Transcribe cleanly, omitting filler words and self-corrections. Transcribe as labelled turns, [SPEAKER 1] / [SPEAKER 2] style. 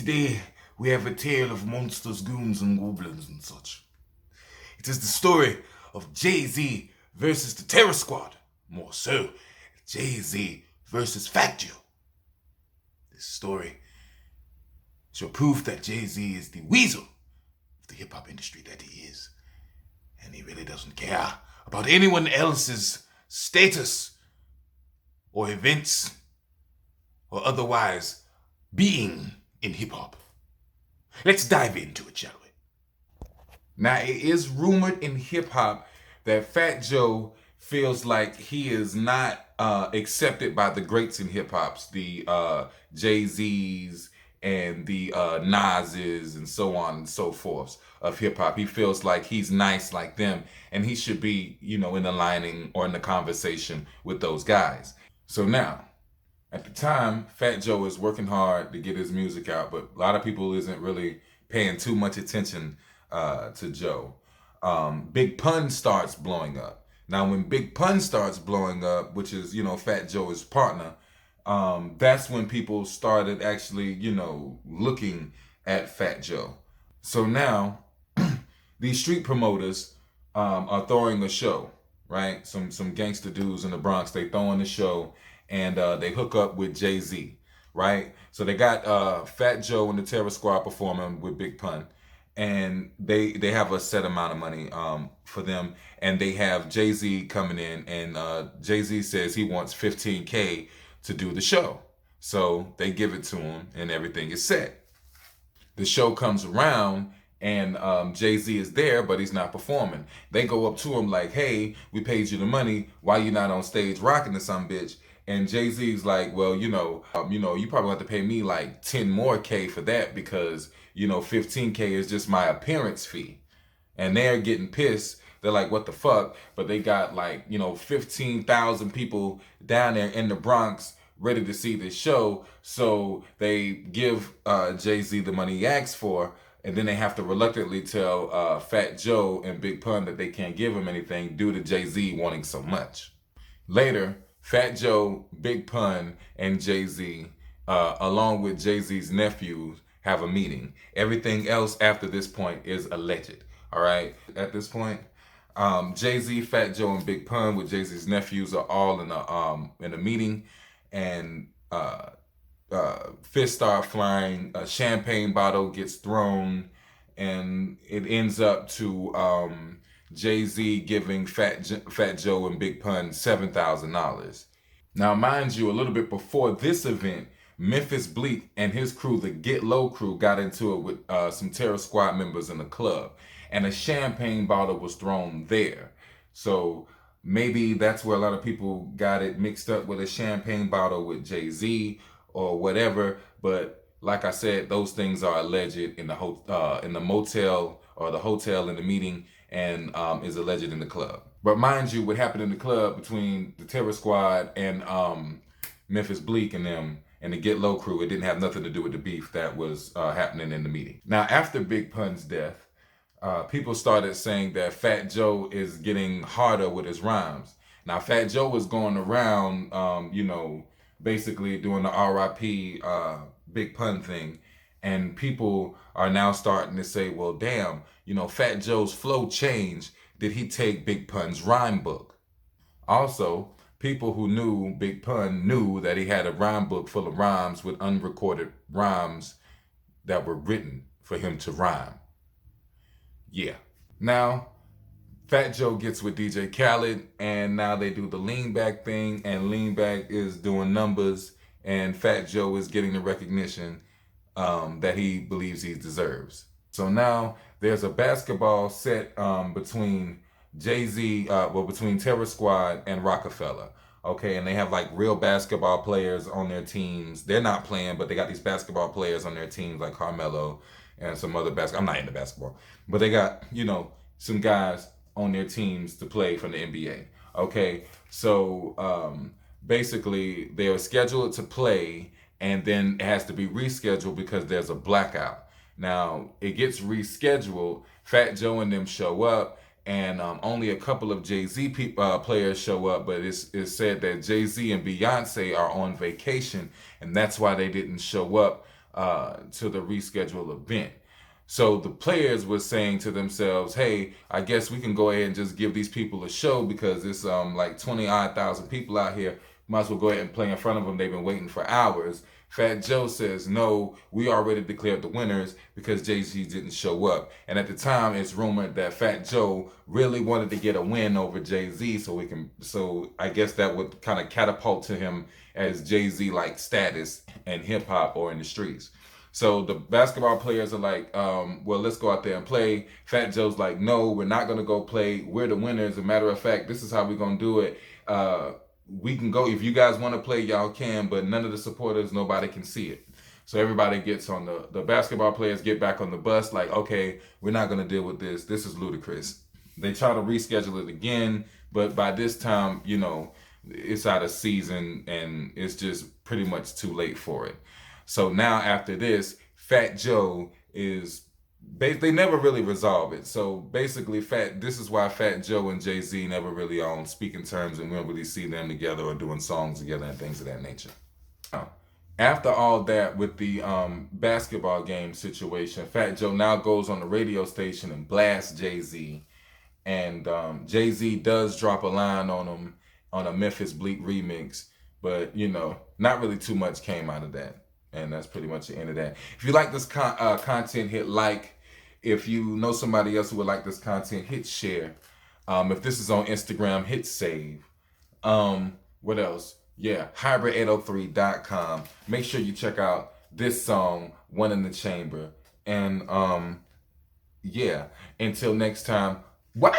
[SPEAKER 1] Today, we have a tale of monsters, goons, and goblins and such. It is the story of Jay-Z versus the Terror Squad. More so, Jay-Z versus Fat Joe. This story shall prove that Jay-Z is the weasel of the hip-hop industry that he is. And he really doesn't care about anyone else's status or events or otherwise being in hip-hop. Let's dive into it, shall we? Now, it is rumored in hip-hop that Fat Joe feels like he is not accepted by the greats in hip-hops, the Jay-Z's and the Nas's and so on and so forth of hip-hop. He feels like he's nice like them and he should be, in the lining or in the conversation with those guys. So now, at the time, Fat Joe is working hard to get his music out, but a lot of people isn't really paying too much attention to Joe. Big Pun starts blowing up. Now, when Big Pun starts blowing up, which is, Fat Joe's partner, that's when people started actually, looking at Fat Joe. So now, these street promoters are throwing a show, right? Some gangster dudes in the Bronx, they throwing the show, and they hook up with Jay-Z, right? So they got Fat Joe and the Terror Squad performing with Big Pun, and they have a set amount of money for them, and they have Jay-Z coming in, and Jay-Z says he wants $15K to do the show. So they give it to him, and everything is set. The show comes around, and Jay-Z is there, but he's not performing. They go up to him like, "Hey, we paid you the money. Why you not on stage rocking to some bitch?" And Jay-Z's like, "Well, you probably have to pay me like 10 more K for that because, 15K is just my appearance fee." And they're getting pissed. They're like, "What the fuck?" But they got like, 15,000 people down there in the Bronx ready to see this show. So they give Jay-Z the money he asked for. And then they have to reluctantly tell Fat Joe and Big Pun that they can't give him anything due to Jay-Z wanting so much. Later, Fat Joe, Big Pun, and Jay-Z, along with Jay-Z's nephews, have a meeting. Everything else after this point is alleged. All right? At this point, Jay-Z, Fat Joe, and Big Pun with Jay-Z's nephews are all in a meeting, and fists start flying, a champagne bottle gets thrown, and it ends up to Jay-Z giving Fat Joe and Big Pun $7,000. Now, mind you, a little bit before this event, Memphis Bleak and his crew, the Get Low crew, got into it with some Terror Squad members in the club, and a champagne bottle was thrown there. So maybe that's where a lot of people got it mixed up with a champagne bottle with Jay-Z or whatever. But like I said, those things are alleged in the motel or the hotel in the meeting, and is alleged in the club. But mind you, what happened in the club between the Terror Squad and Memphis Bleak and them and the Get Low crew, it didn't have nothing to do with the beef that was happening in the meeting. Now, after Big Pun's death, people started saying that Fat Joe is getting harder with his rhymes. Now, Fat Joe was going around, basically doing the RIP Big Pun thing, and people are now starting to say, well, damn, Fat Joe's flow changed. Did he take Big Pun's rhyme book? Also, people who knew Big Pun knew that he had a rhyme book full of rhymes with unrecorded rhymes that were written for him to rhyme. Yeah. Now, Fat Joe gets with DJ Khaled, and now they do the lean back thing, and lean back is doing numbers, and Fat Joe is getting the recognition that he believes he deserves. So now there's a basketball set between Jay-Z, between Terror Squad and Rockefeller. Okay, and they have like real basketball players on their teams. They're not playing, but they got these basketball players on their teams like Carmelo and some other I'm not into basketball, but they got, some guys on their teams to play from the NBA. Okay, so basically they are scheduled to play, and then it has to be rescheduled because there's a blackout. Now, it gets rescheduled. Fat Joe and them show up, and only a couple of Jay-Z players show up, but it's said that Jay-Z and Beyonce are on vacation, and that's why they didn't show up to the rescheduled event. So the players were saying to themselves, "Hey, I guess we can go ahead and just give these people a show because it's like 20,000 people out here. Might as well go ahead and play in front of them. They've been waiting for hours." Fat Joe says, "No, we already declared the winners because Jay-Z didn't show up." And at the time, it's rumored that Fat Joe really wanted to get a win over Jay-Z, so I guess that would kind of catapult to him as Jay-Z like status in hip hop or in the streets. So the basketball players are like, well, let's go out there and play. Fat Joe's like, no, we're not going to go play. We're the winners. As a matter of fact, this is how we're going to do it. We can go. If you guys want to play, y'all can, but none of the supporters, nobody can see it. So everybody gets on the basketball players get back on the bus like, okay, we're not going to deal with this. This is ludicrous. They try to reschedule it again, but by this time, it's out of season and it's just pretty much too late for it. So now after this, Fat Joe is they never really resolve it. So basically, this is why Fat Joe and Jay-Z never really on speaking terms, and we don't really see them together or doing songs together and things of that nature. Now, after all that with the basketball game situation, Fat Joe now goes on the radio station and blasts Jay-Z, and Jay-Z does drop a line on him on a Memphis Bleak remix, but not really too much came out of that. And that's pretty much the end of that. If you like this content, hit like. If you know somebody else who would like this content, hit share. If this is on Instagram, hit save. What else? Yeah, hybrid803.com. Make sure you check out this song, One in the Chamber. And yeah, until next time, what?